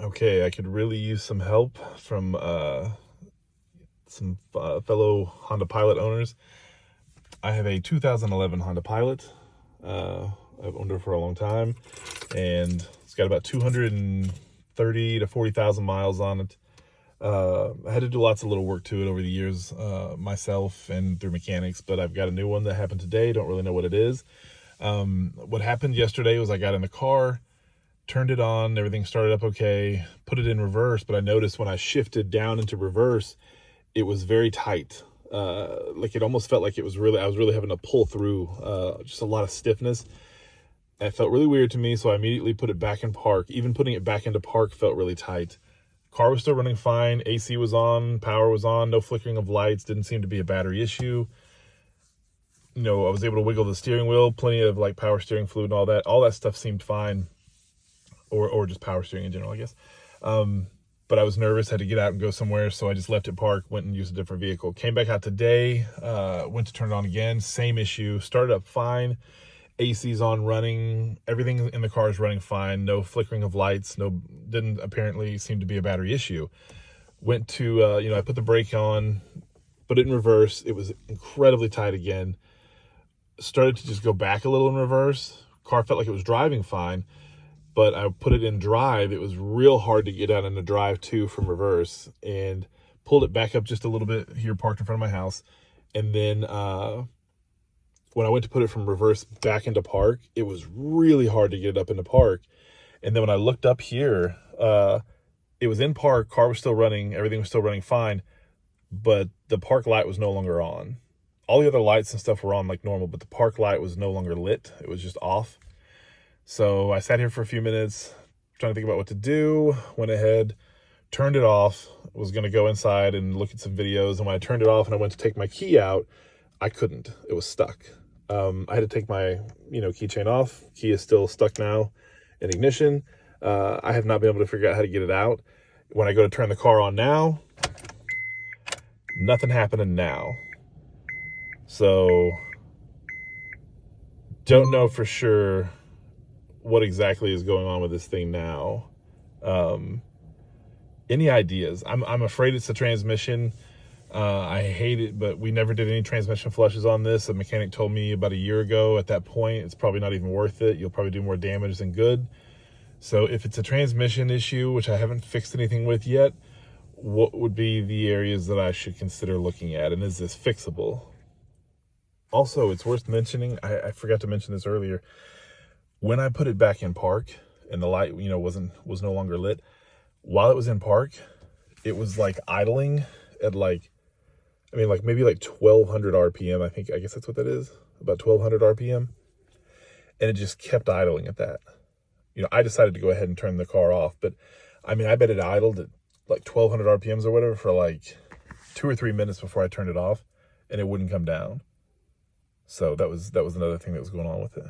Okay, I could really use some help from some fellow Honda Pilot owners. I have a 2011 Honda Pilot. I've owned it for a long time, and it's got about 230 to 40,000 miles on it. I had to do lots of little work to it over the years, myself and through mechanics, but I've got a new one that happened today. Don't really know what it is. What happened yesterday was I got in the car, turned it on, everything started up okay, put it in reverse, but I noticed when I shifted down into reverse, it was very tight. Like it almost felt like I was really having to pull through, just a lot of stiffness. It felt really weird to me, so I immediately put it back in park. Even putting it back into park felt really tight. Car was still running fine, AC was on, power was on, no flickering of lights, didn't seem to be a battery issue. I was able to wiggle the steering wheel, plenty of like power steering fluid and all that. All that stuff seemed fine. Or just power steering in general, I guess. But I was nervous, had to get out and go somewhere, so I just left it parked, went and used a different vehicle. Came back out today, went to turn it on again, same issue, started up fine, AC's on running, everything in the car is running fine, no flickering of lights, didn't apparently seem to be a battery issue. Went to, I put the brake on, put it in reverse, it was incredibly tight again, started to just go back a little in reverse, car felt like it was driving fine, but I put it in drive. It was real hard to get out into drive too from reverse, and pulled it back up just a little bit here, parked in front of my house. And then when I went to put it from reverse back into park, it was really hard to get it up into park. And then when I looked up here, it was in park, car was still running, everything was still running fine, but the park light was no longer on. All the other lights and stuff were on like normal, but the park light was no longer lit. It was just off. So I sat here for a few minutes, trying to think about what to do, went ahead, turned it off, was going to go inside and look at some videos. And when I turned it off and I went to take my key out, I couldn't. It was stuck. I had to take my, keychain off. Key is still stuck now in ignition. I have not been able to figure out how to get it out. When I go to turn the car on now, nothing happening now. So don't know for sure what exactly is going on with this thing now. Any ideas? I'm afraid it's the transmission. I hate it, but we never did any transmission flushes on this. A mechanic told me about a year ago at that point, it's probably not even worth it. You'll probably do more damage than good. So if it's a transmission issue, which I haven't fixed anything with yet, what would be the areas that I should consider looking at? And is this fixable? Also, it's worth mentioning, I forgot to mention this earlier, when I put it back in park and the light, was no longer lit, while it was in park, it was like idling at maybe 1200 RPM. I guess that's what that is, about 1200 RPM. And it just kept idling at that. I decided to go ahead and turn the car off, but I bet it idled at like 1200 RPMs or whatever for like 2 or 3 minutes before I turned it off, and it wouldn't come down. So that was another thing that was going on with it.